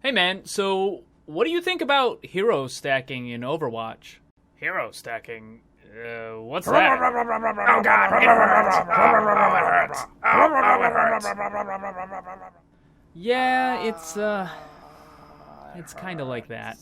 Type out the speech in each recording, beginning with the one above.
Hey man, so what do you think about hero stacking in Overwatch? Hero stacking? What's that? Oh god, it hurts. Oh, it hurts. Oh, it hurts. Yeah, it's kind of like that.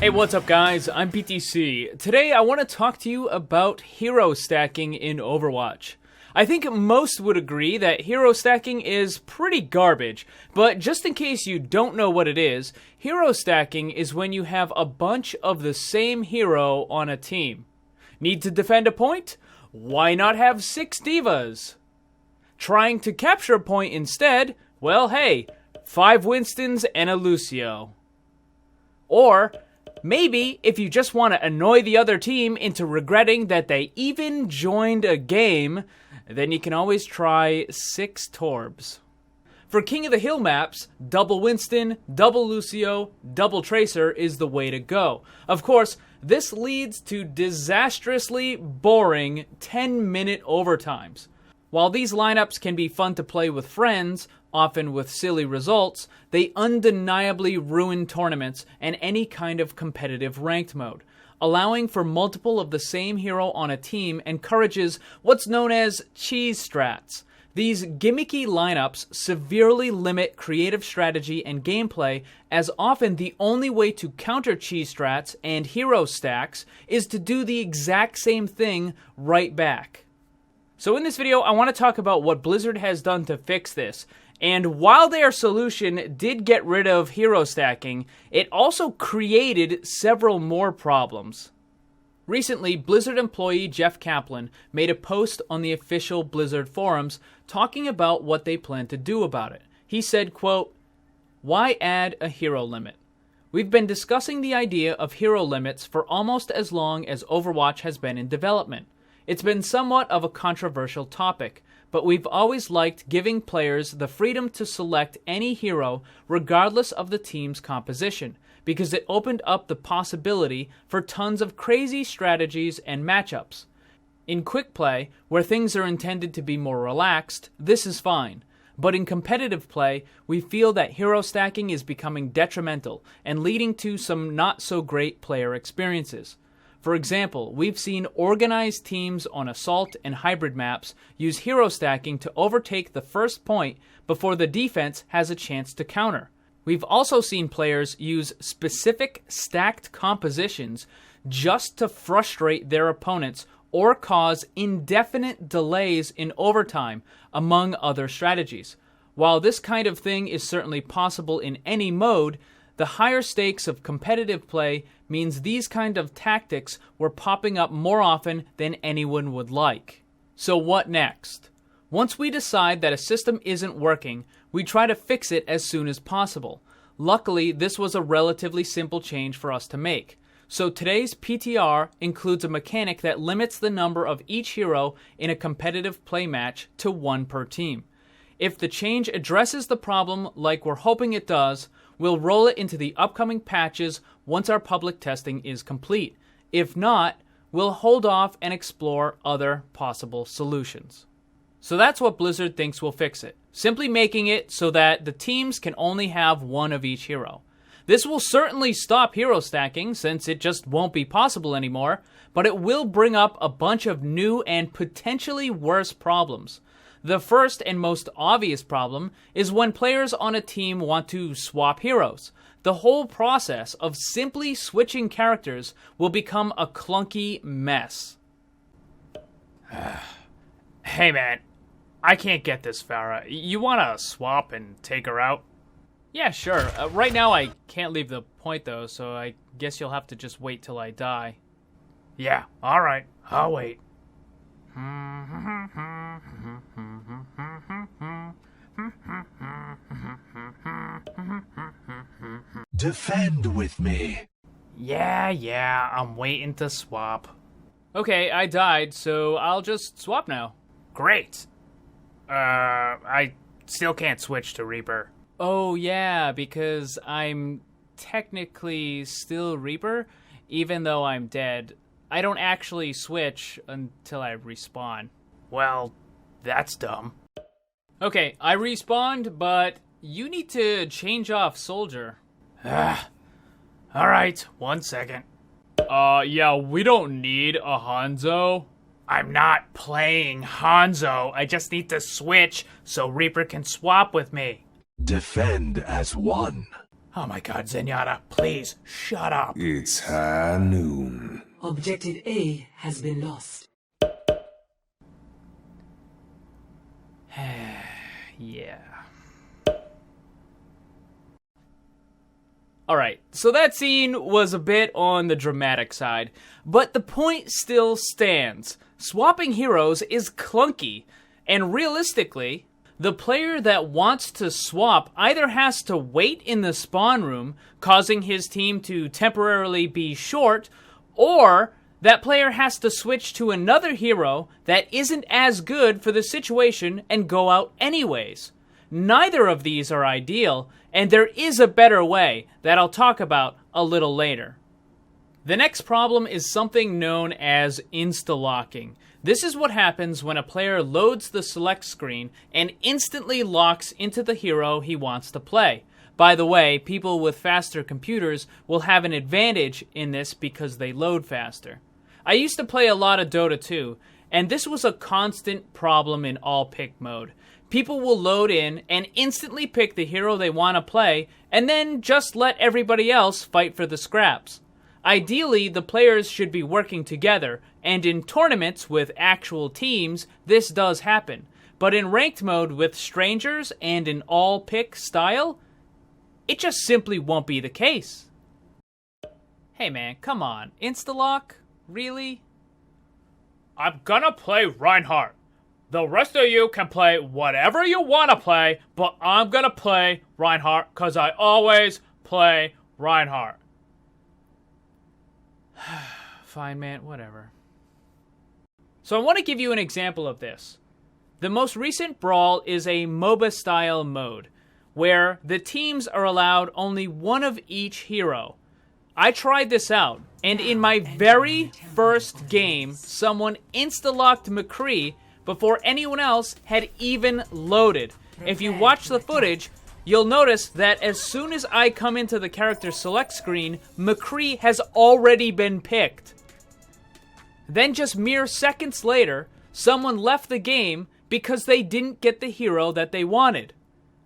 Hey, what's up guys? I'm PTC. Today I want to talk to you about hero stacking in Overwatch. I think most would agree that hero stacking is pretty garbage, but just in case you don't know what it is, hero stacking is when you have a bunch of the same hero on a team. Need to defend a point? Why not have 6 divas? Trying to capture a point instead? Well, hey, 5 Winstons and a Lucio. Or maybe, if you just want to annoy the other team into regretting that they even joined a game, then you can always try 6 Torbs. For King of the Hill maps, double Winston, double Lucio, double Tracer is the way to go. Of course, this leads to disastrously boring 10-minute overtimes. While these lineups can be fun to play with friends, often with silly results, they undeniably ruin tournaments and any kind of competitive ranked mode. Allowing for multiple of the same hero on a team encourages what's known as cheese strats. These gimmicky lineups severely limit creative strategy and gameplay, as often the only way to counter cheese strats and hero stacks is to do the exact same thing right back. So in this video, I want to talk about what Blizzard has done to fix this. And while their solution did get rid of hero stacking, it also created several more problems. Recently, Blizzard employee Jeff Kaplan made a post on the official Blizzard forums talking about what they plan to do about it. He said, quote, "Why add a hero limit? We've been discussing the idea of hero limits for almost as long as Overwatch has been in development. It's been somewhat of a controversial topic, but we've always liked giving players the freedom to select any hero regardless of the team's composition, because it opened up the possibility for tons of crazy strategies and matchups. In quick play, where things are intended to be more relaxed, this is fine. But in competitive play, we feel that hero stacking is becoming detrimental and leading to some not so great player experiences. For example, we've seen organized teams on Assault and Hybrid maps use hero stacking to overtake the first point before the defense has a chance to counter. We've also seen players use specific stacked compositions just to frustrate their opponents or cause indefinite delays in overtime, among other strategies. While this kind of thing is certainly possible in any mode, the higher stakes of competitive play means these kind of tactics were popping up more often than anyone would like. So what next? Once we decide that a system isn't working, we try to fix it as soon as possible. Luckily, this was a relatively simple change for us to make. So today's PTR includes a mechanic that limits the number of each hero in a competitive play match to 1 per team. If the change addresses the problem like we're hoping it does, we'll roll it into the upcoming patches once our public testing is complete. If not, we'll hold off and explore other possible solutions. So that's what Blizzard thinks will fix it, simply making it so that the teams can only have 1 of each hero. This will certainly stop hero stacking, since it just won't be possible anymore, but it will bring up a bunch of new and potentially worse problems. The first and most obvious problem is when players on a team want to swap heroes. The whole process of simply switching characters will become a clunky mess. Hey man, I can't get this Farah. You want to swap and take her out? Yeah, sure. Right now I can't leave the point though, so I guess you'll have to just wait till I die. Yeah, alright. I'll wait. Defend with me. Yeah, I'm waiting to swap. Okay, I died, so I'll just swap now. Great. I still can't switch to Reaper. Oh yeah, because I'm technically still Reaper. even though I'm dead, I don't actually switch until I respawn. Well, that's dumb. Okay, I respawned, but you need to change off Soldier. Alright, 1 second. Yeah, we don't need a Hanzo. I'm not playing Hanzo. I just need to switch so Reaper can swap with me. Defend as one. Oh my god, Zenyatta, please, shut up. It's high noon. Objective A has been lost. Yeah. Alright, so that scene was a bit on the dramatic side, but the point still stands. Swapping heroes is clunky, and realistically, the player that wants to swap either has to wait in the spawn room, causing his team to temporarily be short, or that player has to switch to another hero that isn't as good for the situation and go out anyways. Neither of these are ideal, and there is a better way that I'll talk about a little later. The next problem is something known as insta-locking. This is what happens when a player loads the select screen and instantly locks into the hero he wants to play. By the way, people with faster computers will have an advantage in this because they load faster. I used to play a lot of Dota 2, and this was a constant problem in all pick mode. People will load in and instantly pick the hero they want to play, and then just let everybody else fight for the scraps. Ideally, the players should be working together, and in tournaments with actual teams, this does happen. But in ranked mode with strangers and an all-pick style, it just simply won't be the case. Hey man, come on. Insta-lock? Really? I'm gonna play Reinhardt. The rest of you can play whatever you want to play, but I'm gonna play Reinhardt because I always play Reinhardt. Fine, man, whatever. So I want to give you an example of this. The most recent Brawl is a MOBA-style mode, where the teams are allowed only one of each hero. I tried this out, and in my very first game, someone insta-locked McCree before anyone else had even loaded. If you watch the footage, you'll notice that as soon as I come into the character select screen, McCree has already been picked. Then just mere seconds later, someone left the game because they didn't get the hero that they wanted.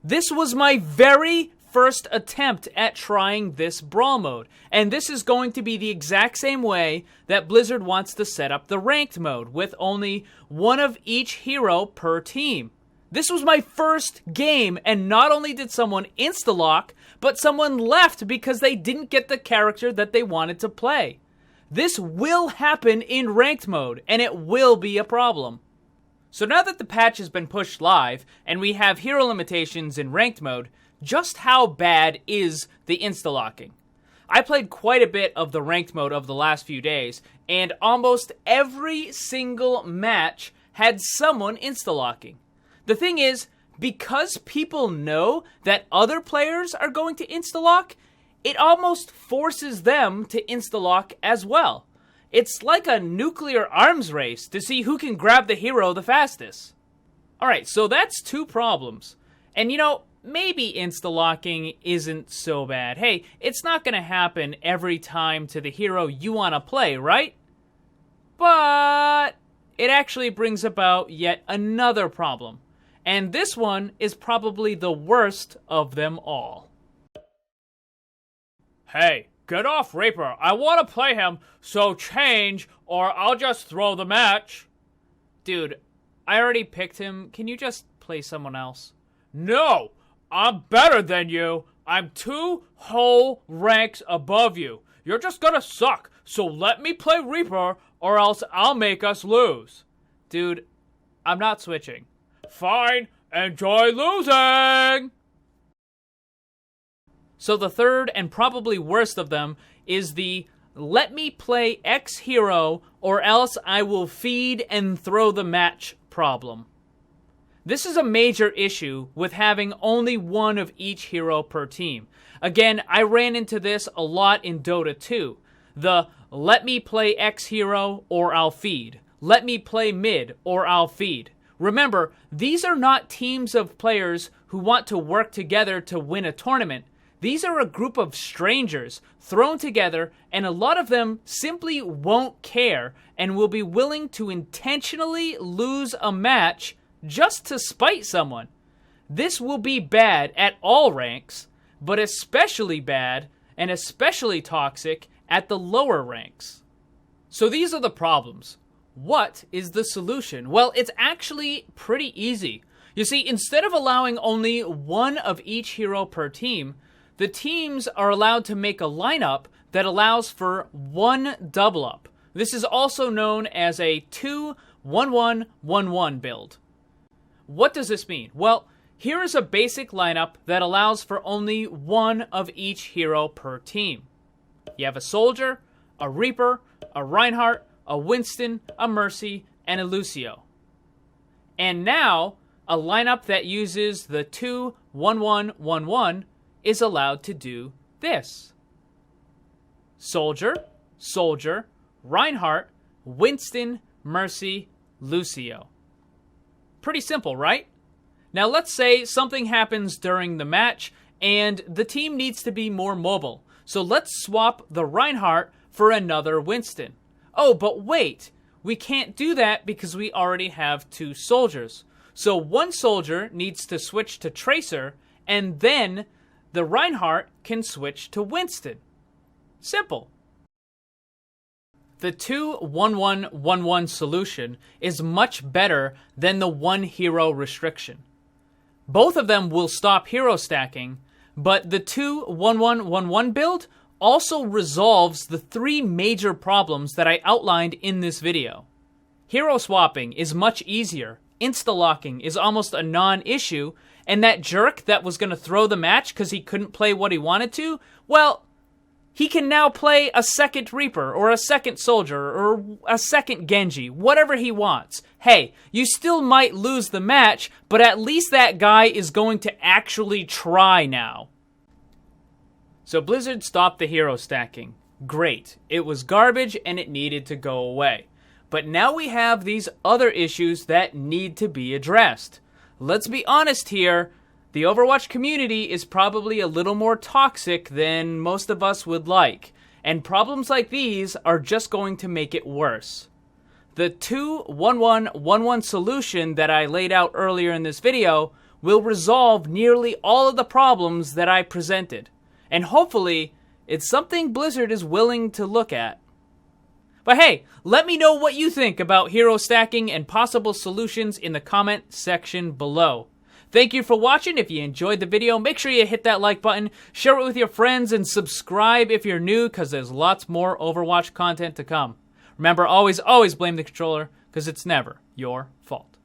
This was my very first attempt at trying this Brawl mode, and this is going to be the exact same way that Blizzard wants to set up the ranked mode, with only one of each hero per team. This was my first game, and not only did someone insta-lock, but someone left because they didn't get the character that they wanted to play. This will happen in ranked mode, and it will be a problem. So now that the patch has been pushed live, and we have hero limitations in ranked mode, just how bad is the insta-locking? I played quite a bit of the ranked mode of the last few days, and almost every single match had someone insta-locking. The thing is, because people know that other players are going to insta-lock, it almost forces them to insta-lock as well. It's like a nuclear arms race to see who can grab the hero the fastest. Alright, so that's two problems. And you know, maybe insta-locking isn't so bad. Hey, it's not going to happen every time to the hero you want to play, right? But it actually brings about yet another problem. And this one is probably the worst of them all. Hey, get off Reaper. I want to play him, so change or I'll just throw the match. Dude, I already picked him. Can you just play someone else? No, I'm better than you. I'm 2 whole ranks above you. You're just gonna suck, so let me play Reaper or else I'll make us lose. Dude, I'm not switching. Fine, enjoy losing! So the third and probably worst of them is the let me play X hero or else I will feed and throw the match problem. This is a major issue with having only one of each hero per team. Again, I ran into this a lot in Dota 2. The let me play X hero or I'll feed. Let me play mid or I'll feed. Remember, these are not teams of players who want to work together to win a tournament. These are a group of strangers thrown together, and a lot of them simply won't care and will be willing to intentionally lose a match just to spite someone. This will be bad at all ranks, but especially bad and especially toxic at the lower ranks. So these are the problems. What is the solution? Well, it's actually pretty easy. You see, instead of allowing only one of each hero per team, the teams are allowed to make a lineup that allows for one double up. This is also known as a 2-1-1-1-1 build. What does this mean? Well, here is a basic lineup that allows for only one of each hero per team. You have a Soldier, a Reaper, a Reinhardt, a Winston, a Mercy, and a Lucio. And now, a lineup that uses the 2-1-1-1-1 is allowed to do this. Soldier, Soldier, Reinhardt, Winston, Mercy, Lucio. Pretty simple, right? Now let's say something happens during the match and the team needs to be more mobile. So let's swap the Reinhardt for another Winston. Oh, but wait, we can't do that because we already have two soldiers. So one soldier needs to switch to Tracer, and then the Reinhardt can switch to Winston. Simple. The 2-1-1-1-1 solution is much better than the one hero restriction. Both of them will stop hero stacking, but the 2-1-1-1-1 build also resolves the three major problems that I outlined in this video. Hero swapping is much easier, insta-locking is almost a non-issue, and that jerk that was going to throw the match because he couldn't play what he wanted to, well, he can now play a second Reaper, or a second Soldier, or a second Genji, whatever he wants. Hey, you still might lose the match, but at least that guy is going to actually try now. So Blizzard stopped the hero stacking. Great. It was garbage and it needed to go away. But now we have these other issues that need to be addressed. Let's be honest here, the Overwatch community is probably a little more toxic than most of us would like, and problems like these are just going to make it worse. The 2-1-1-1-1 solution that I laid out earlier in this video will resolve nearly all of the problems that I presented, and hopefully it's something Blizzard is willing to look at. But hey, let me know what you think about hero stacking and possible solutions in the comment section below. Thank you for watching. If you enjoyed the video, make sure you hit that like button, share it with your friends, and subscribe if you're new, because there's lots more Overwatch content to come. Remember, always blame the controller, because it's never your fault.